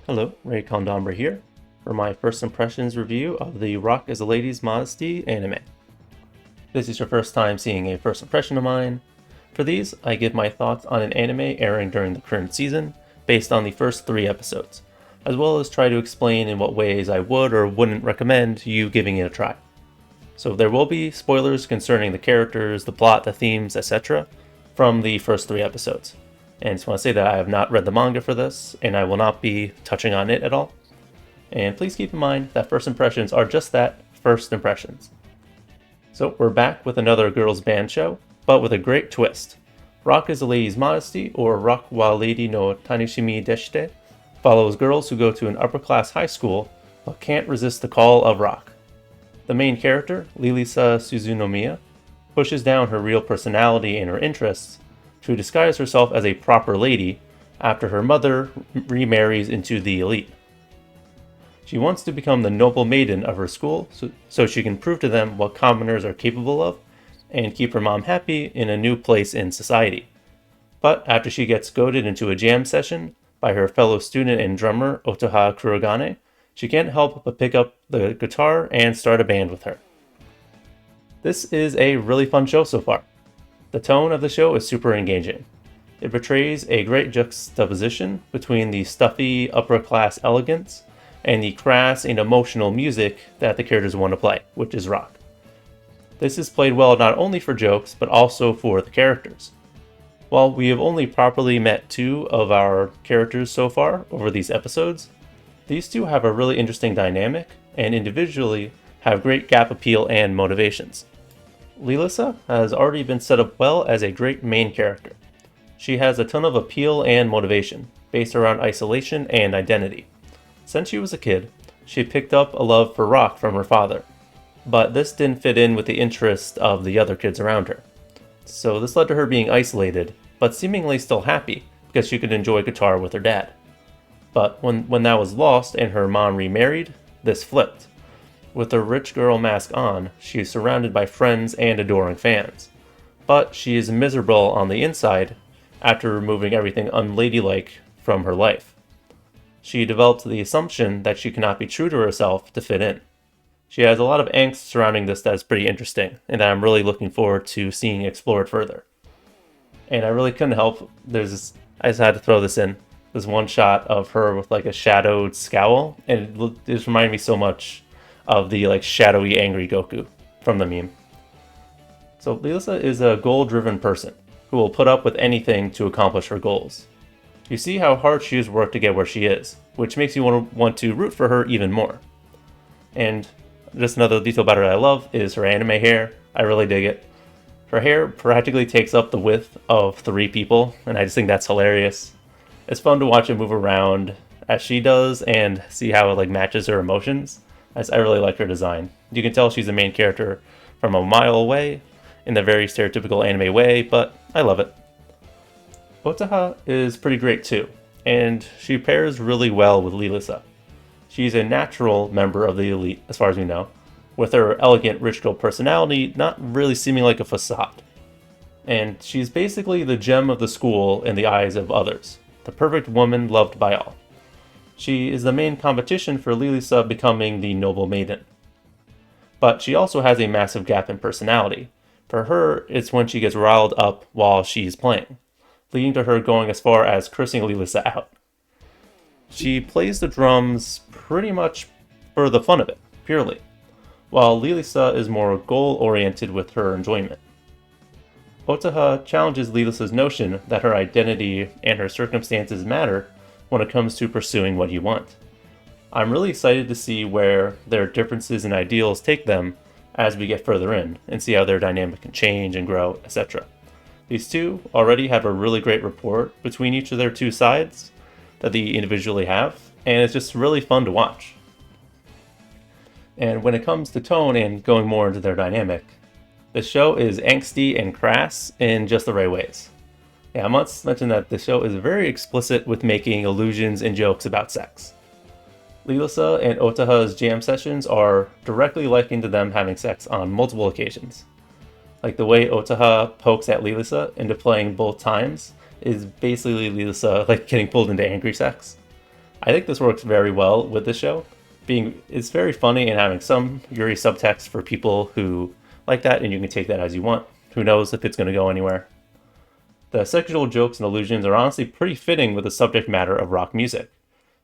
Hello, Ray Condombre here for my first impressions review of the Rock is a Lady's Modesty anime. If this is your first time seeing a first impression of mine. For these, I give my thoughts on an anime airing during the current season based on the first 3 episodes, as well as try to explain in what ways I would or wouldn't recommend you giving it a try. So there will be spoilers concerning the characters, the plot, the themes, etc. from the first 3 episodes. And I just want to say that I have not read the manga for this, and I will not be touching on it at all. And please keep in mind that first impressions are just that, first impressions. So we're back with another girls band show, but with a great twist. Rock is a Lady's Modesty, or Rock wa Lady no Tanishimi Deshite, follows girls who go to an upper-class high school, but can't resist the call of rock. The main character, Lilisa Suzunomiya, pushes down her real personality and her interests to disguise herself as a proper lady after her mother remarries into the elite. She wants to become the noble maiden of her school so she can prove to them what commoners are capable of and keep her mom happy in a new place in society. But after she gets goaded into a jam session by her fellow student and drummer Otoha Kurogane, she can't help but pick up the guitar and start a band with her. This is a really fun show so far. The tone of the show is super engaging. It portrays a great juxtaposition between the stuffy, upper-class elegance and the crass and emotional music that the characters want to play, which is rock. This is played well not only for jokes, but also for the characters. While we have only properly met 2 of our characters so far over these episodes, these 2 have a really interesting dynamic and individually have great gap appeal and motivations. Lilisa has already been set up well as a great main character. She has a ton of appeal and motivation, based around isolation and identity. Since she was a kid, she picked up a love for rock from her father, but this didn't fit in with the interest of the other kids around her. So this led to her being isolated, but seemingly still happy because she could enjoy guitar with her dad. But when that was lost and her mom remarried, this flipped. With her rich girl mask on, she is surrounded by friends and adoring fans. But she is miserable on the inside after removing everything unladylike from her life. She develops the assumption that she cannot be true to herself to fit in. She has a lot of angst surrounding this that is pretty interesting, and that I'm really looking forward to seeing explored further. And I really couldn't help, I just had to throw this in. There's one shot of her with like a shadowed scowl, and it just reminded me so much of the like shadowy angry Goku from the meme. So Lilisa is a goal-driven person who will put up with anything to accomplish her goals. You see how hard she has worked to get where she is, which makes you want to root for her even more. And just another detail about her I love is her anime hair. I really dig it. Her hair practically takes up the width of 3 people, and I just think that's hilarious. It's fun to watch it move around as she does and see how it like matches her emotions. I really like her design. You can tell she's the main character from a mile away in the very stereotypical anime way, but I love it. Otaha is pretty great too, and she pairs really well with Lilisa. She's a natural member of the elite, as far as we know, with her elegant rich girl personality not really seeming like a facade. And she's basically the gem of the school in the eyes of others, the perfect woman loved by all. She is the main competition for Lilisa becoming the noble maiden. But she also has a massive gap in personality. For her, it's when she gets riled up while she's playing, leading to her going as far as cursing Lilisa out. She plays the drums pretty much for the fun of it, purely, while Lilisa is more goal-oriented with her enjoyment. Otaha challenges Lilisa's notion that her identity and her circumstances matter when it comes to pursuing what you want. I'm really excited to see where their differences and ideals take them as we get further in and see how their dynamic can change and grow, etc. These 2 already have a really great rapport between each of their 2 sides that they individually have, and it's just really fun to watch. And when it comes to tone and going more into their dynamic, the show is angsty and crass in just the right ways. Yeah, I must mention that the show is very explicit with making allusions and jokes about sex. Lilisa and Otaha's jam sessions are directly likened to them having sex on multiple occasions. Like the way Otaha pokes at Lilisa into playing both times is basically Lilisa like getting pulled into angry sex. I think this works very well with the show. It's very funny and having some Yuri subtext for people who like that, and you can take that as you want. Who knows if it's going to go anywhere. The sexual jokes and allusions are honestly pretty fitting with the subject matter of rock music,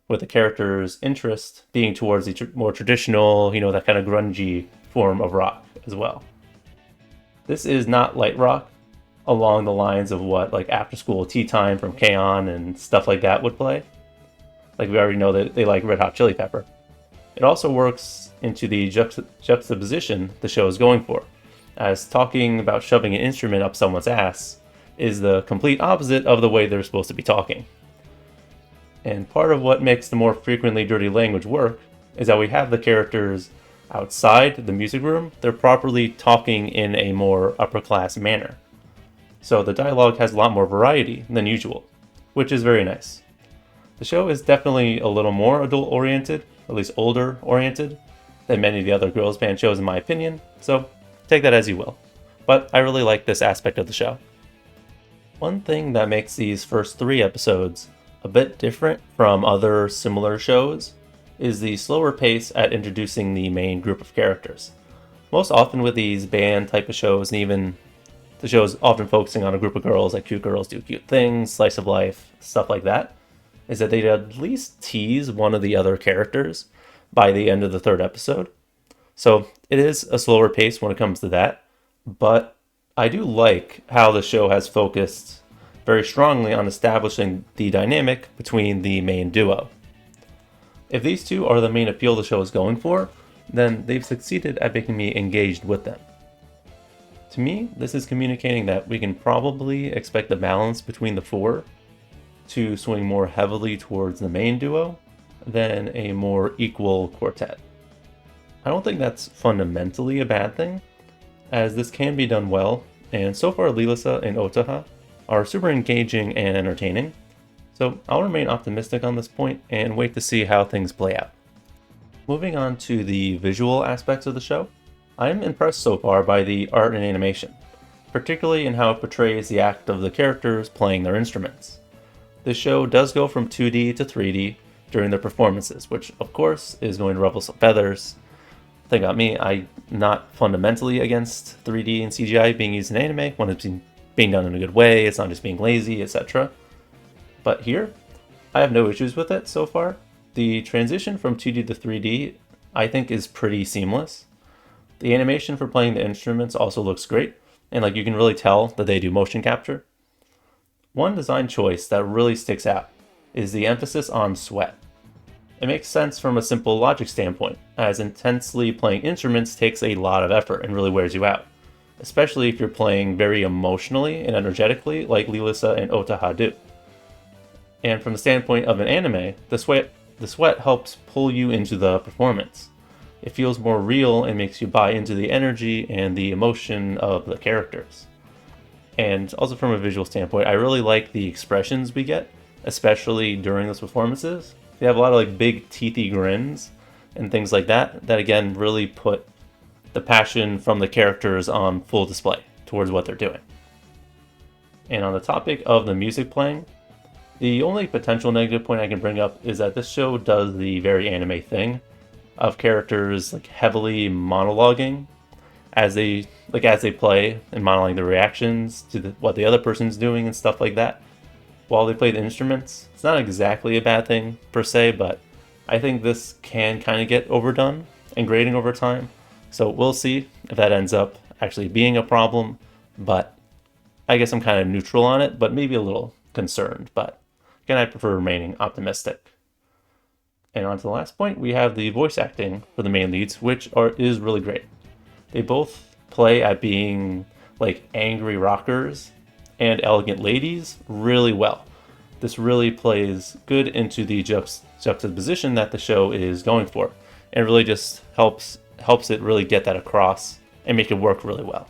with the character's interest being towards the more traditional, that kind of grungy form of rock as well. This is not light rock along the lines of what like After School Tea Time from K-On! And stuff like that would play. Like we already know that they like Red Hot Chili Pepper. It also works into the juxtaposition the show is going for, as talking about shoving an instrument up someone's ass is the complete opposite of the way they're supposed to be talking. And part of what makes the more frequently dirty language work is that we have the characters outside the music room, they're properly talking in a more upper class manner. So the dialogue has a lot more variety than usual, which is very nice. The show is definitely a little more adult oriented, at least older oriented, than many of the other girls band shows in my opinion, so take that as you will. But I really like this aspect of the show. One thing that makes these first 3 episodes a bit different from other similar shows is the slower pace at introducing the main group of characters. Most often with these band type of shows, and even the shows often focusing on a group of girls, like cute girls do cute things, slice of life, stuff like that, is that they'd at least tease one of the other characters by the end of the 3rd episode. So it is a slower pace when it comes to that, but I do like how the show has focused very strongly on establishing the dynamic between the main duo. If these two are the main appeal the show is going for, then they've succeeded at making me engaged with them. To me, this is communicating that we can probably expect the balance between the 4 to swing more heavily towards the main duo than a more equal quartet. I don't think that's fundamentally a bad thing, as this can be done well, and so far Lilisa and Otaha are super engaging and entertaining, so I'll remain optimistic on this point and wait to see how things play out. Moving on to the visual aspects of the show, I'm impressed so far by the art and animation, particularly in how it portrays the act of the characters playing their instruments. This show does go from 2D to 3D during their performances, which of course is going to ruffle some feathers. Thing about me, I'm not fundamentally against 3D and CGI being used in anime when it's being done in a good way, it's not just being lazy, etc. But here, I have no issues with it so far. The transition from 2D to 3D, I think, is pretty seamless. The animation for playing the instruments also looks great, and you can really tell that they do motion capture. One design choice that really sticks out is the emphasis on sweat. It makes sense from a simple logic standpoint, as intensely playing instruments takes a lot of effort and really wears you out, especially if you're playing very emotionally and energetically like Lilisa and Otaha do. And from the standpoint of an anime, the sweat helps pull you into the performance. It feels more real and makes you buy into the energy and the emotion of the characters. And also from a visual standpoint, I really like the expressions we get, especially during those performances. They have a lot of big teethy grins and things like that again really put the passion from the characters on full display towards what they're doing. And on the topic of the music playing, the only potential negative point I can bring up is that this show does the very anime thing of characters heavily monologuing as they play and monologuing their reactions to what the other person's doing and stuff like that while they play the instruments. It's not exactly a bad thing per se, but I think this can kind of get overdone and grading over time. So we'll see if that ends up actually being a problem, but I guess I'm kind of neutral on it, but maybe a little concerned. But again, I prefer remaining optimistic. And on to the last point, we have the voice acting for the main leads, which is really great. They both play at being angry rockers and elegant ladies really well. This really plays good into the juxtaposition that the show is going for, and really just helps it really get that across and make it work really well.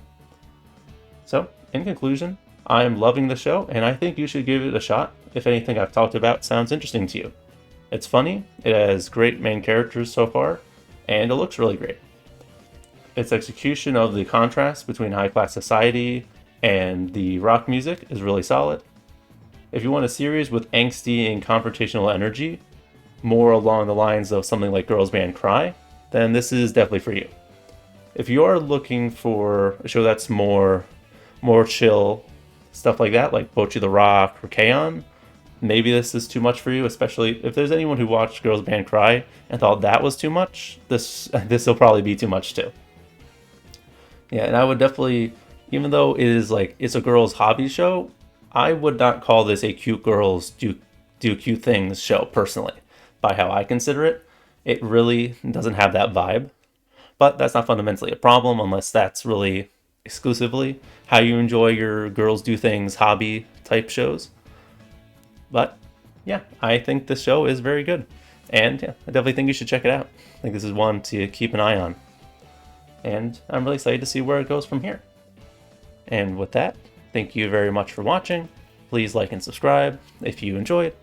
So, in conclusion, I am loving the show, and I think you should give it a shot if anything I've talked about sounds interesting to you. It's funny, it has great main characters so far, and it looks really great. Its execution of the contrast between high-class society and the rock music is really solid. If you want a series with angsty and confrontational energy, more along the lines of something like Girls Band Cry, then this is definitely for you. If you are looking for a show that's more chill, stuff like that, like Bocchi the Rock or K-On!, maybe this is too much for you, especially if there's anyone who watched Girls Band Cry and thought that was too much, this will probably be too much too. Yeah, and I would definitely, even though it is like, it's a girls' hobby show, I would not call this a cute girls do cute things show, personally. By how I consider it, it really doesn't have that vibe. But that's not fundamentally a problem unless that's really exclusively how you enjoy your girls do things hobby type shows. But yeah, I think this show is very good. And yeah, I definitely think you should check it out. I think this is one to keep an eye on. And I'm really excited to see where it goes from here. And with that, thank you very much for watching. Please like and subscribe if you enjoyed.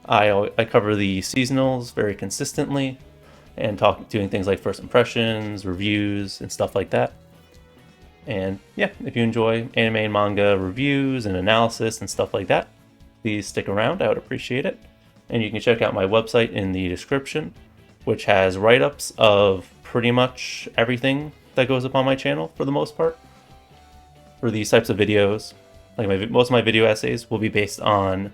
I cover the seasonals very consistently and doing things like first impressions, reviews, and stuff like that. And yeah, if you enjoy anime and manga reviews and analysis and stuff like that, please stick around. I would appreciate it. And you can check out my website in the description, which has write-ups of pretty much everything that goes up on my channel for the most part. For these types of videos, like most of my video essays will be based on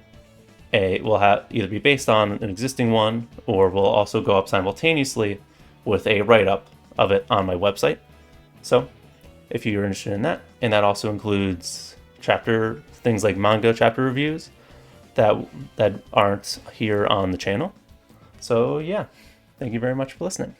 either be based on an existing one, or will also go up simultaneously with a write-up of it on my website. So if you're interested in that, and that also includes things like manga chapter reviews that aren't here on the channel. So yeah, thank you very much for listening.